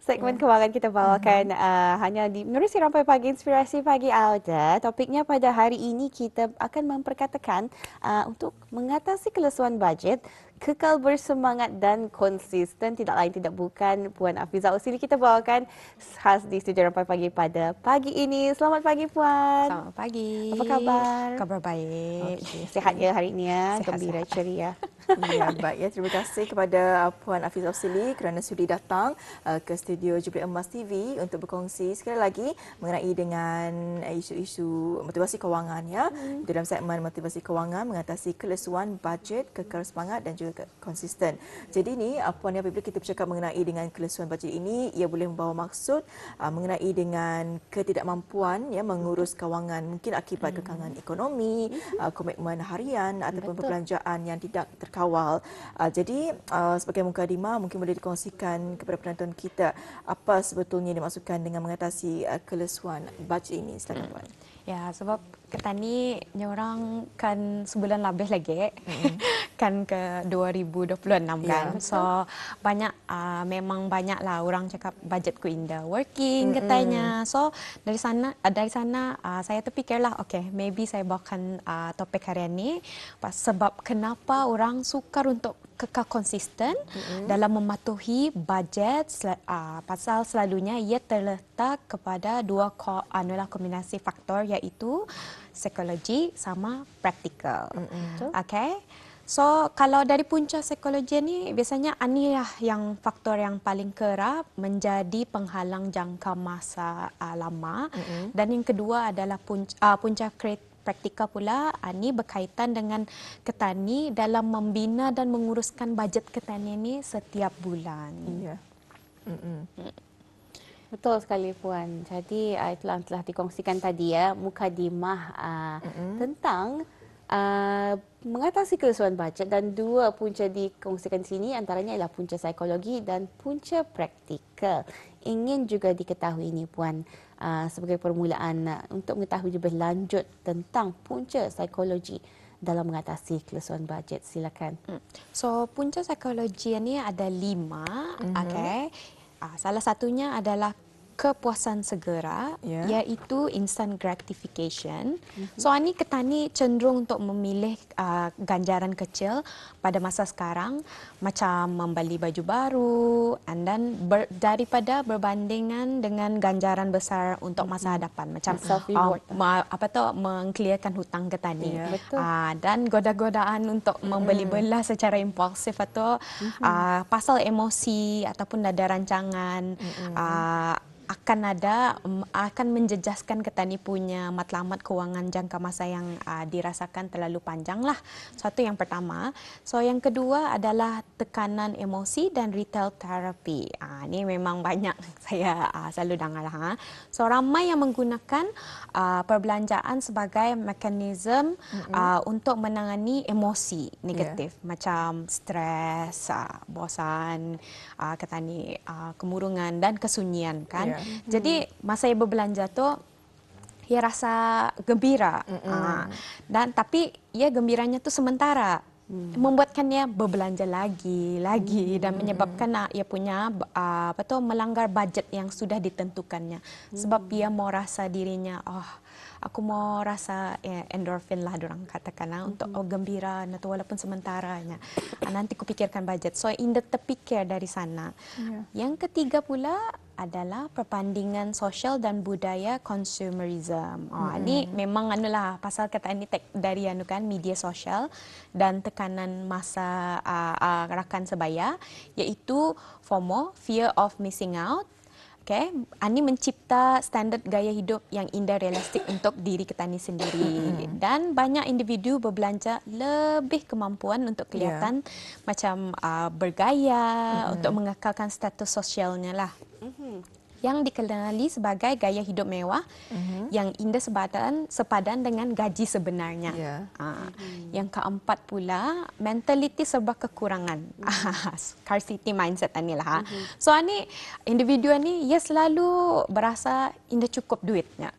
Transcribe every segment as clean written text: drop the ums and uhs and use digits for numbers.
Segmen kewangan kita bawakan hanya di menerusi Rampai Pagi Inspirasi Pagi Auda. Topiknya pada hari ini kita akan memperkatakan untuk mengatasi kelesuan bajet, kekal bersemangat dan konsisten. Tidak lain tidak bukan Puan Afizah Usili kita bawakan khas di studio Rampai Pagi pada pagi ini. Selamat pagi Puan. Selamat pagi. Apa khabar? Kabar baik. Okay. Sihat ya hari ini ya, Sihat, gembira sihat. ceria. Ya, baik ya. Terima kasih kepada Puan Afizah Usili kerana sudi datang ke studio Jubilee Emas TV untuk berkongsi sekali lagi mengenai dengan isu-isu motivasi kewangan ya. Dalam segmen motivasi kewangan mengatasi kelesuan bajet, kekal semangat dan juga konsisten. Jadi ni Puan, apabila kita bercakap mengenai dengan kelesuan bajet ini, ia boleh membawa maksud mengenai dengan ketidakmampuan ya mengurus kewangan, mungkin akibat kekangan ekonomi, komitmen harian ataupun perbelanjaan yang tidak terkawal. Jadi sebagai mukadimah mungkin boleh dikongsikan kepada penonton kita apa sebetulnya dimaksudkan dengan mengatasi kelesuan bajet ini. Silakan Puan. Ya, sebab kita ni orang kan sebulan lebih lagi kan ke 2026 kan. Ya, So banyak memang banyaklah orang cakap bajetku indah working katanya. So dari sana saya terfikirlah okay, maybe saya bawakan topik hari ini sebab kenapa orang sukar untuk kekal konsisten dalam mematuhi bajet pasal selalunya ia terletak kepada dua kombinasi faktor iaitu psikologi sama praktikal. Okay. So kalau dari punca psikologi ni biasanya inilah yang faktor yang paling kerap menjadi penghalang jangka masa lama dan yang kedua adalah punca praktikal pula ini berkaitan dengan ketani dalam membina dan menguruskan bajet ketani ini setiap bulan. Ya. Betul sekali Puan. Jadi itulah yang telah dikongsikan tadi ya, mukadimah tentang mengatasi kelesuan bajet dan dua punca dikongsikan sini antaranya ialah punca psikologi dan punca praktikal. Ingin juga diketahui ini Puan sebagai permulaan untuk mengetahui lebih lanjut tentang punca psikologi dalam mengatasi kelesuan bajet. Silakan. So punca psikologi ini ada 5, okay. Salah satunya adalah kepuasan segera, iaitu instant gratification. So ini ketani cenderung untuk memilih ganjaran kecil pada masa sekarang, macam membeli baju baru, and then daripada berbandingan dengan ganjaran besar untuk masa hadapan, macam mengclearkan hutang ketani. Dan goda-godaan untuk membeli belah secara impulsif atau pasal emosi ataupun ada rancangan akan menjejaskan ketani punya matlamat kewangan jangka masa yang dirasakan terlalu panjang lah. Satu yang pertama. So yang kedua adalah tekanan emosi dan retail therapy. Ini memang banyak saya selalu dengar lah. So ramai yang menggunakan perbelanjaan sebagai mekanisme untuk menangani emosi negatif macam stres, bosan, ketani kemurungan dan kesunyian kan. Jadi masa ia berbelanja tu ia rasa gembira. Dan tapi ia gembiranya tu sementara. Membuatkan dia berbelanja lagi dan menyebabkan ia punya melanggar bajet yang sudah ditentukannya. Sebab ia mau rasa dirinya aku mau rasa endorfin lah dorang katakan untuk gembira walaupun sementaranya. Nanti kupikirkan bajet. So Indah terfikir dari sana. Yang ketiga pula adalah perbandingan sosial dan budaya consumerism. Ini memang pasal kata ini dari media sosial dan tekanan masa rakan sebaya, iaitu FOMO, fear of missing out. Okay, ini mencipta standard gaya hidup yang indah realistik untuk diri ketani sendiri dan banyak individu berbelanja lebih kemampuan untuk kelihatan macam bergaya untuk mengekalkan status sosialnya lah. Yang dikenali sebagai gaya hidup mewah yang indah sepadan dengan gaji sebenarnya. Yang keempat pula, mentaliti serba kekurangan. Scarcity mindset inilah. So ini individu ini ia selalu berasa indah cukup duitnya.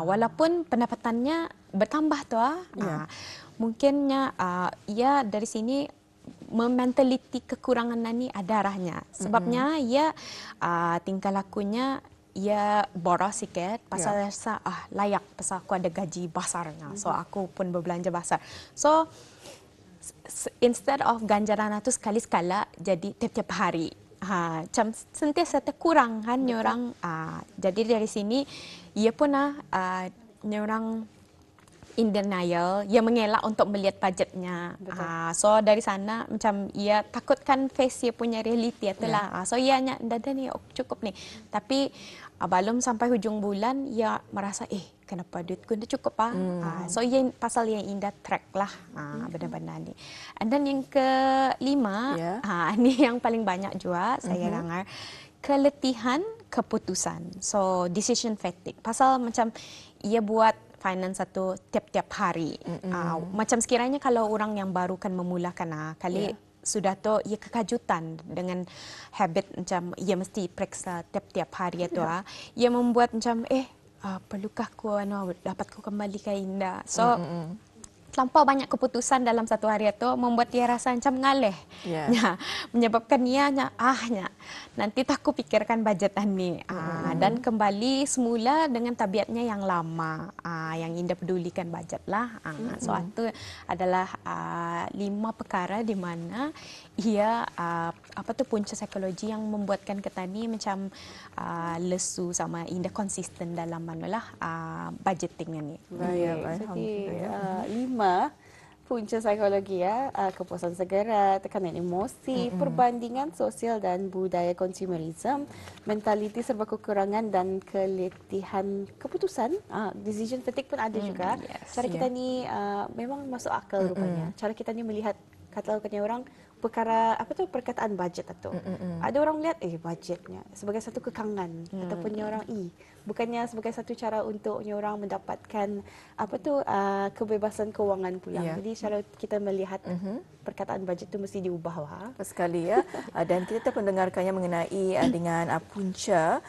Walaupun pendapatannya bertambah tu. Mungkinnya ia dari sini mentaliti kekurangan ni ada arahnya. Sebabnya ia tingkah lakunya ia boros sikit pasal rasa layak pasal aku ada gaji besarnya. So aku pun berbelanja besar. So instead of ganjaran itu sekali-sekala jadi tiap-tiap hari. Macam sentiasa terkurang kan orang. Jadi dari sini ia pun orang in denial, ia mengelak untuk melihat budgetnya. So dari sana macam ia takutkan face ia punya reality itulah. So ia hanya dah ni cukup ni. Tapi belum sampai hujung bulan ia merasa kenapa duitku dah cukup so ia pasal yang indah track lah benda-benda ni. And then yang kelima, ni yang paling banyak juga saya dengar, keletihan keputusan. So decision fatigue. Pasal macam ia buat finance satu tiap-tiap hari. Macam sekiranya kalau orang yang baru kan memulakan kali sudah tu ia kekajutan dengan habit macam ia mesti periksa tiap-tiap hari itu ia membuat macam perlukah aku dapat ku kembali ke Indah. So terlampau banyak keputusan dalam satu hari itu membuat dia rasa macam ngaleh. Menyebabkan dia nanti tak aku pikirkan budgetan ni. Dan kembali semula dengan tabiatnya yang lama, yang Indah pedulikan budget lah. So itu adalah 5 perkara di mana ia punca psikologi yang membuatkan kita ni macam lesu sama Indah konsisten dalam budgetingnya ni. Jadi 5 punca psikologi kepuasan segera, tekanan emosi, perbandingan sosial dan budaya konsumerisme, mentaliti serba kekurangan dan keletihan keputusan. Decision fatigue pun ada juga. Cara kita ni memang masuk akal rupanya. Cara kita ni melihat katanya orang perkara perkataan budget atau ada orang melihat budgetnya sebagai satu kekangan ataupun orang bukannya sebagai satu cara untuk orang mendapatkan kebebasan kewangan pula. Jadi cara kita melihat perkataan budget itu mesti diubah sekali dan kita telah mendengarkannya mengenai dengan punca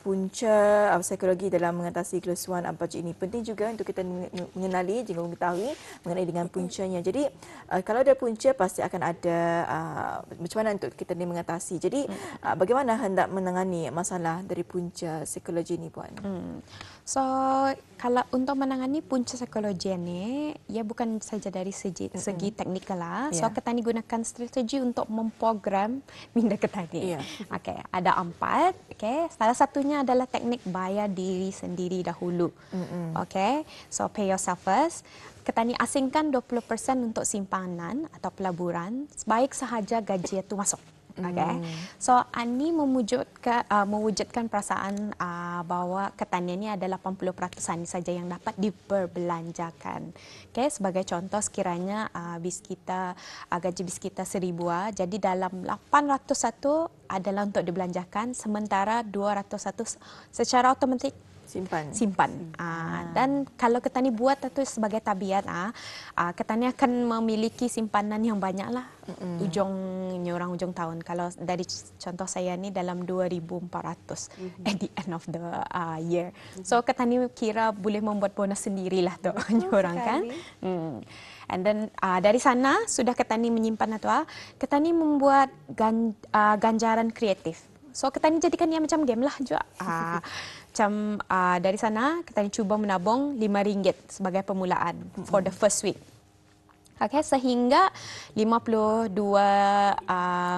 punca psikologi dalam mengatasi kelusuan budget ini penting juga untuk kita mengenali juga mengetahui mengenai dengan puncanya. Jadi kalau ada punca pasti akan ada macam mana untuk kita ni mengatasi. Jadi bagaimana hendak menangani masalah dari punca psikologi ni puan? So kalau untuk menangani punca psikologi ni, ia bukan saja dari segi teknikal lah. So kita ni gunakan strategi untuk memprogram minda kita ni. Okay, ada 4. Okay, salah satunya adalah teknik bayar diri sendiri dahulu. Okay, so pay yourself first. Kita ni asingkan 20% untuk simpanan atau pelaburan sebaik sahaja gaji itu masuk. Okay. So ini mewujudkan perasaan bahawa ketanian ini adalah 80% saja yang dapat diperbelanjakan. Okay. Sebagai contoh sekiranya gaji bis kita 1,000 jadi dalam 801 adalah untuk dibelanjakan sementara 201 secara automatik simpan. Dan kalau kita ni buat itu sebagai tabiat, kita ni akan memiliki simpanan yang banyak lah ujung tahun. Kalau dari contoh saya ni dalam 2,400 at the end of the year. So kita ni kira boleh membuat bonus sendirilah tu orang kan. And then dari sana sudah kita ni menyimpan itu, kita ni membuat ganjaran kreatif. So kita ni jadikan dia macam game lah juga. Macam dari sana kita cuba menabung RM5 sebagai permulaan for the first week. Okay, sehingga 52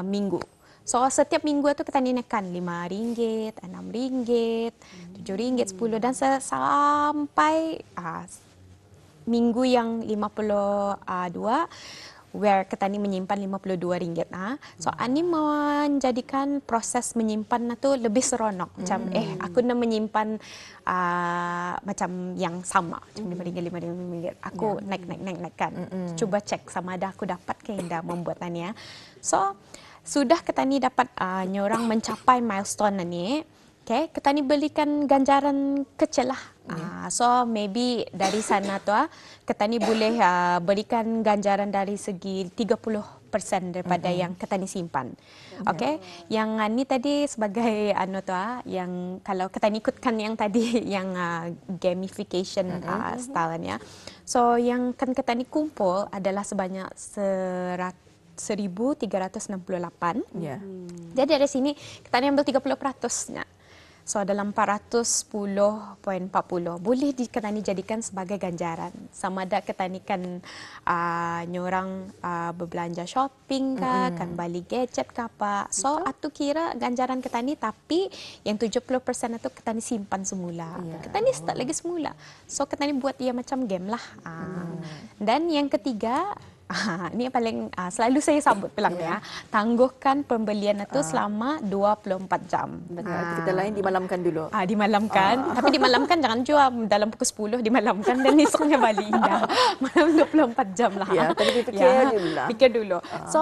minggu. So setiap minggu itu kita naikkan RM5, RM6, RM7, RM10 dan sampai minggu yang 52 where kita ni menyimpan RM52. So ini menjadikan proses menyimpan itu lebih seronok. Macam aku nak menyimpan macam yang sama, macam RM5, aku naikkan. Cuba cek sama ada aku dapat ke indah membuatannya. So sudah kita ni dapat orang mencapai milestone ni. Okay, kita ni belikan ganjaran kecil lah. So maybe dari sana tu kita ni boleh berikan ganjaran dari segi 30% daripada yang kita ni simpan. Okay, yang ni tadi sebagai yang kalau kita ni ikutkan yang tadi yang gamification stylenya. So yang kan kita ni kumpul adalah sebanyak 100 1,368. Ya. Jadi dari sini kita ni ambil 30%-nya. So dalam 410.40 boleh kita ni jadikan sebagai ganjaran. Sama ada kita ni kan nyorang berbelanja shopping ke, kan beli gadget ke apa. So atu kira ganjaran kita ni, tapi yang 70% itu kita ni simpan semula. Kita ni start lagi semula. So kita ni buat ia macam game lah. Dan yang ketiga, ini yang paling selalu saya sabut bilang ya, tangguhkan pembelian itu selama 24 jam. Kita lain dimalamkan dulu. Dimalamkan, tapi dimalamkan jangan jual dalam pukul 10 dimalamkan dan esoknya balik indah. Malam 24 jam lah. Ya, tapi fikir dulu lah. Fikir dulu. So,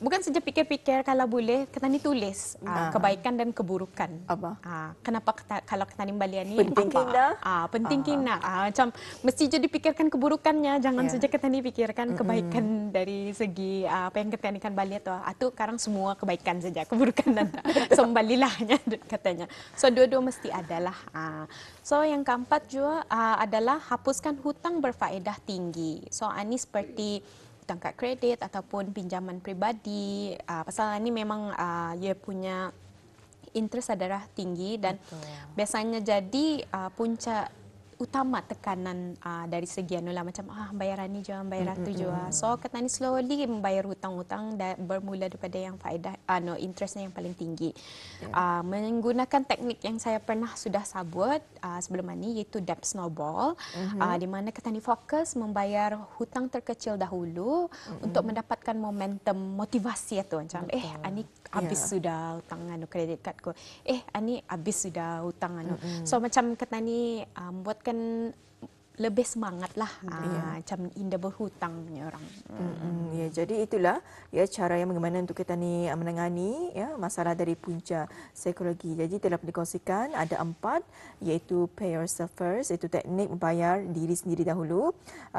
bukan saja pikir-pikir, kalau boleh kita ni tulis kebaikan dan keburukan. Apa? Kenapa kalau kita ni balian ni penting kita? Penting kita. Macam mesti jadi pikirkan keburukannya, jangan saja kita ni pikirkan kebaikan dari segi apa yang kita ikan balik tu. Itu sekarang semua kebaikan saja, keburukan dan sembalilah katanya. So dua-dua mesti adalah. So yang keempat juga adalah hapuskan hutang berfaedah tinggi. So ini seperti hutang kad kredit ataupun pinjaman pribadi. Pasal ini memang ia punya interest adalah tinggi dan biasanya jadi punca utama tekanan dari segi anulah macam bayaran ni jual, bayaran tu jual. So kita ni slowly membayar hutang-hutang bermula daripada yang faedah interestnya yang paling tinggi. Menggunakan teknik yang saya pernah sudah sabut sebelum ini, iaitu debt snowball, di mana kita ni fokus membayar hutang terkecil dahulu untuk mendapatkan momentum motivasi itu macam ani habis sudah hutang kredit cardku. Ani habis sudah hutang So macam kita ni buatkan lebih semangat lah macam indah berhutangnya orang. Ya, jadi itulah ya cara yang bagaimana untuk kita ni menangani ya masalah dari punca psikologi. Jadi telah dikongsikan ada 4, iaitu pay yourself first, iaitu teknik membayar diri sendiri dahulu,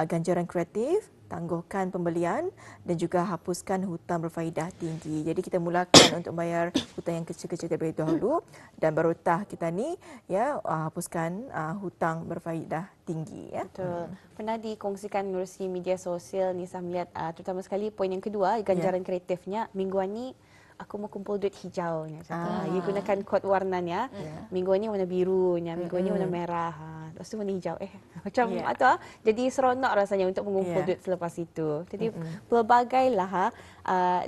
ganjaran kreatif, tangguhkan pembelian dan juga hapuskan hutang berfaedah tinggi. Jadi kita mulakan untuk bayar hutang yang kecil-kecil terlebih dahulu dan barutah kita ni ya hapuskan hutang berfaedah tinggi ya. Betul. Pernah dikongsikan melalui media sosial ni saya melihat terutama sekali poin yang kedua ganjaran kreatifnya mingguan ni aku mau kumpul duit hijaunya. You gunakan kod warnanya. Minggu ni warna birunya, minggu ni warna merah. Lepas tu warna hijau. Macam atau jadi seronok rasanya untuk mengumpul duit selepas itu. Jadi pelbagailah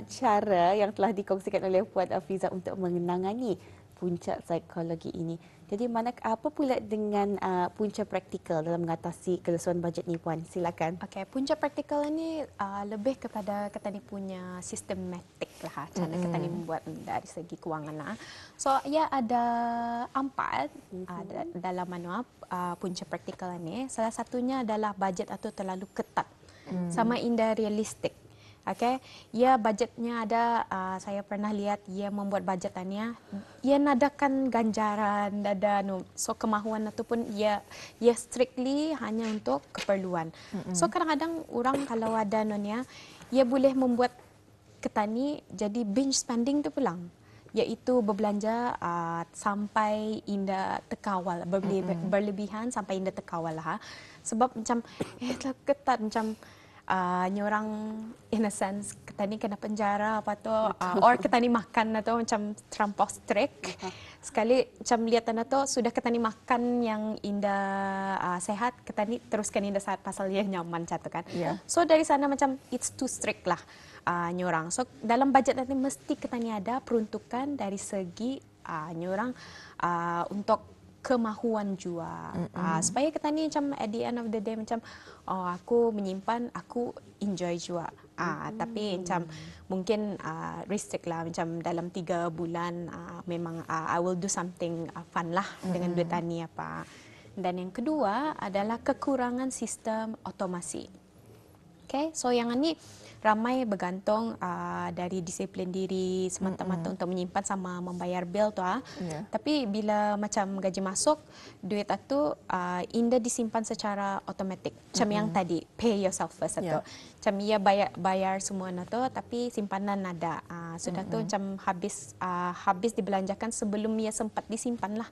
cara yang telah dikongsikan oleh Puan Afiza untuk menangani punca psikologi ini. Jadi apa pula dengan punca praktikal dalam mengatasi kelesuan bajet ni Puan? Silakan. Okey, punca praktikal ini lebih kepada kita ni punya sistematik lah cara kita ni membuat dari segi kewangan lah. So ia ada 4 dalam punca praktikal ini. Salah satunya adalah bajet atau terlalu ketat sama indah realistik. Okay, ia bajetnya ada, saya pernah lihat ia membuat bajetannya, ia nadakan ganjaran, so kemahuan itu pun ia strictly hanya untuk keperluan. So kadang-kadang orang kalau ada ia boleh membuat ketani jadi binge spending tu pulang, iaitu berbelanja sampai indah terkawal, berlebihan sampai indah terkawal lah. Sebab macam ketat macam orang in a sense kita ni kena penjara apa tu or kita ni makan atau macam terlampau strict sekali macam lihat tu sudah kita ni makan yang indah sehat kita ni teruskan indah sehat pasal dia nyaman satu kan. So dari sana macam it's too strict lah nyorang. So dalam bajet nanti mesti kita ni ada peruntukan dari segi nyorang untuk kemahuan jua supaya kita ni macam at the end of the day macam aku menyimpan, aku enjoy jua. Tapi macam mungkin restrict lah macam dalam 3 bulan memang I will do something fun lah dengan duit tani apa. Dan yang kedua adalah kekurangan sistem otomasi. Okay, so yang ini ramai bergantung dari disiplin diri semata-mata untuk menyimpan sama membayar bil tu. Tapi bila macam gaji masuk, duit itu indah disimpan secara otomatik. Macam yang tadi, pay yourself first itu. Macam ia bayar semua itu, tapi simpanan ada. Sudah tu macam habis dibelanjakan sebelum ia sempat disimpan lah.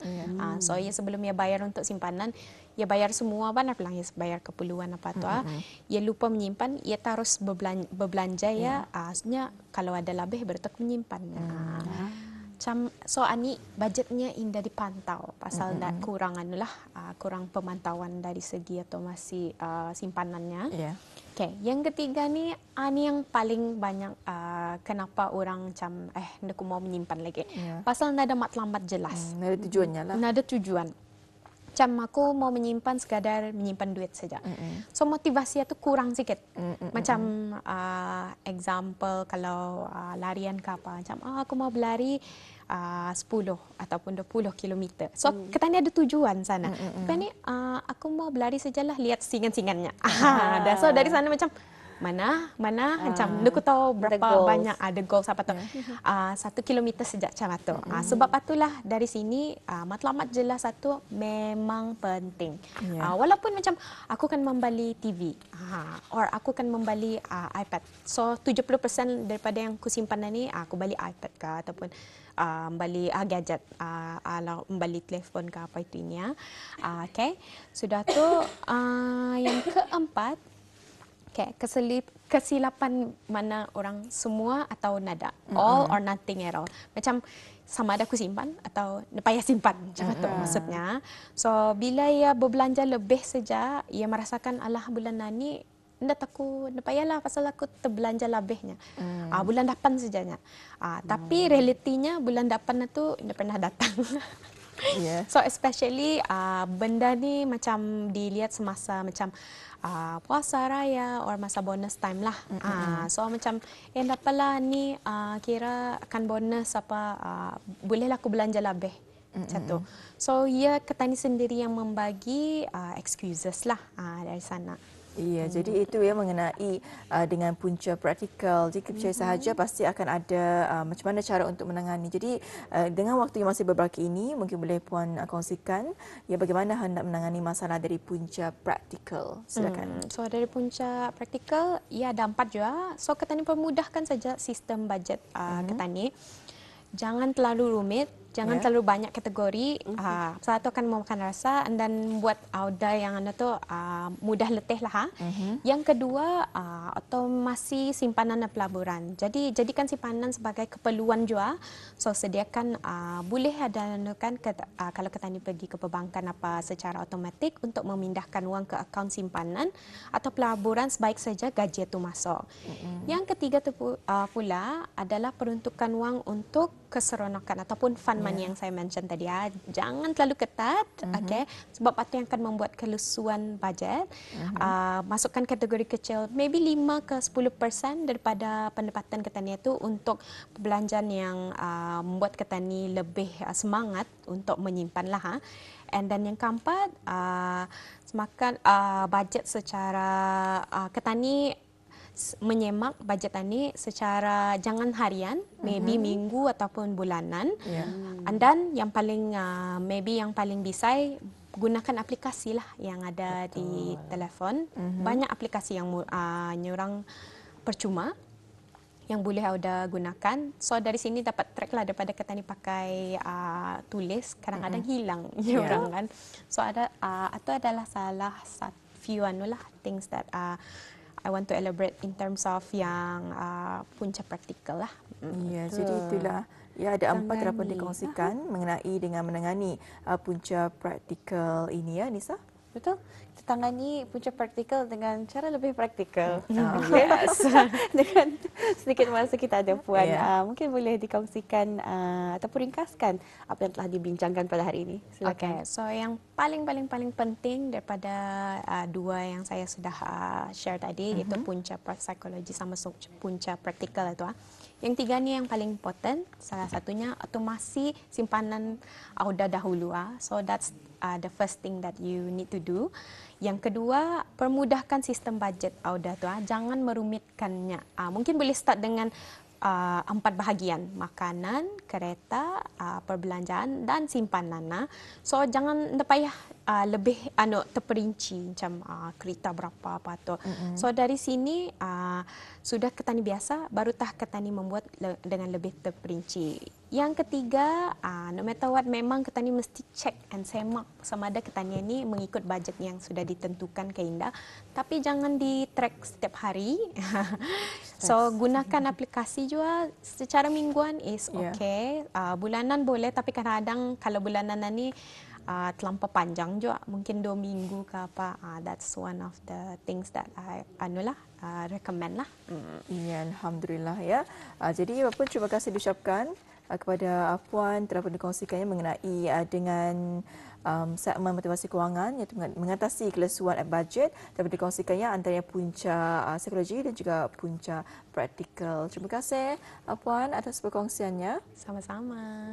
So ia sebelum ia bayar untuk simpanan, ia bayar semua ban apa lang ia bayar keperluan apa tu ia lupa menyimpan, ia terus berbelanja ya, sebenarnya kalau ada lebih baru tak menyimpannya. Macam so ani budgetnya indah dipantau pasal kurang anulah kurang pemantauan dari segi atau masih simpanannya. Okay, yang ketiga ni ani yang paling banyak kenapa orang macam nak mau menyimpan lagi. Pasal nada matlamat jelas. Nada tujuannya lah. Nada tujuan. Macam aku mau menyimpan sekadar menyimpan duit saja. So motivasi itu kurang sikit. Macam example kalau larian ke apa, macam aku mau berlari 10 ataupun 20 kilometer. So kita ni ada tujuan sana. Tapi ni aku mau berlari sajalah lihat singan-singannya. So dari sana macam mana macam aku tahu berapa banyak ada goals apa tu 1 kilometer sejak macam tu. Sebab itulah dari sini matlamat jelas satu memang penting. Walaupun macam aku kan membeli TV or aku kan membeli iPad. So 70% daripada yang aku simpan ni aku beli iPad ke ataupun membeli gadget, membeli telefon ke apa itu ini ya. Okay. Sudah tu yang keempat, okay, kesilapan mana orang semua atau nada. All or nothing at all. Macam sama ada aku simpan atau payah simpan. Macam tu maksudnya. So bila ia berbelanja lebih saja, ia merasakan alah bulan ni ndak aku payahlah pasal aku terbelanja lebihnya. Bulan depan sajanya. Tapi realitinya bulan depan itu ndak pernah datang. So especially benda ni macam dilihat semasa macam puasa raya or masa bonus time lah. So macam dapatlah ni kira akan bonus apa bolehlah aku belanja lebih. Macam tu. So ia ketani sendiri yang membagi excuses lah dari sana. Iya, jadi itu ya mengenai dengan punca praktikal. Jika percaya sahaja pasti akan ada macam mana cara untuk menangani. Jadi dengan waktu yang masih berbaki ini, mungkin boleh Puan kongsikan ya bagaimana hendak menangani masalah dari punca praktikal. Silakan. So dari punca praktikal, ia ada 4 juga. So ketani permudahkan saja sistem budget ketani. Jangan terlalu rumit. Jangan terlalu banyak kategori. Satu akan memakan rasa dan buat auda yang anda tu mudah letih lah. Yang kedua, otomasi simpanan dan pelaburan. Jadi jadikan simpanan sebagai keperluan juga. So sediakan boleh ada kan kalau kita ni pergi ke perbankan apa secara automatik untuk memindahkan wang ke akaun simpanan atau pelaburan sebaik saja gaji itu masuk. Yang ketiga tu pula adalah peruntukan wang untuk keseronokan ataupun fund money yang saya mention tadi. Jangan terlalu ketat, okay? Sebab itu yang akan membuat kelusuan budget. Masukkan kategori kecil, maybe 5 ke 10% daripada pendapatan ketani itu untuk perbelanjaan yang membuat ketani lebih semangat untuk menyimpan lah. And then yang keempat, semakan budget secara ketani menyemak budget tani secara jangan harian, maybe minggu ataupun bulanan. And then yang paling maybe yang paling bisa gunakan aplikasi lah yang ada di telefon. Banyak aplikasi yang orang percuma yang boleh Auda gunakan. So dari sini dapat track lah daripada ketani pakai tulis, kadang-kadang hilang orang kan. So ada itu adalah salah few things that I want to elaborate in terms of yang punca praktikal lah. Ya, jadi itulah. Ya, ada 4 yang dapat dikongsikan mengenai dengan menangani punca praktikal ini ya, Nisa. Betul. Kita tangani punca praktikal dengan cara lebih praktikal. Yes. Dengan sedikit masa kita ada Puan, mungkin boleh dikongsikan ataupun ringkaskan apa yang telah dibincangkan pada hari ini. Silakan. Okay. So yang paling penting daripada dua yang saya sudah share tadi, iaitu punca psikologi sama punca praktikal itu. Yang tiga ni yang paling important. Salah satunya otomasi simpanan Auda dahulu. So that's the first thing that you need to do. Yang kedua, permudahkan sistem budget Auda tu. Jangan merumitkannya. Mungkin boleh start dengan 4 bahagian: makanan, kereta, perbelanjaan dan simpanan. So jangan payah lebih terperinci macam kereta berapa apa tu. So dari sini sudah ketani biasa, barutah ketani membuat dengan lebih terperinci. Yang ketiga, no matter what, memang kita ni mesti check and semak sama ada kita ni mengikut bajet yang sudah ditentukan ke Indah. Tapi jangan di track setiap hari. So gunakan aplikasi juga secara mingguan is okay. Bulanan boleh, tapi kadang-kadang kalau bulanan ni terlampau panjang juga, mungkin 2 minggu ke apa. That's one of the things that I recommend lah. Ya, alhamdulillah ya. Jadi apa pun terima kasih diucapkan kepada Puan telah dikongsikannya mengenai dengan segmen motivasi kewangan iaitu mengatasi kelesuan bajet, dapat dikongsikannya antaranya punca psikologi dan juga punca praktikal. Terima kasih Puan atas perkongsiannya. Sama-sama.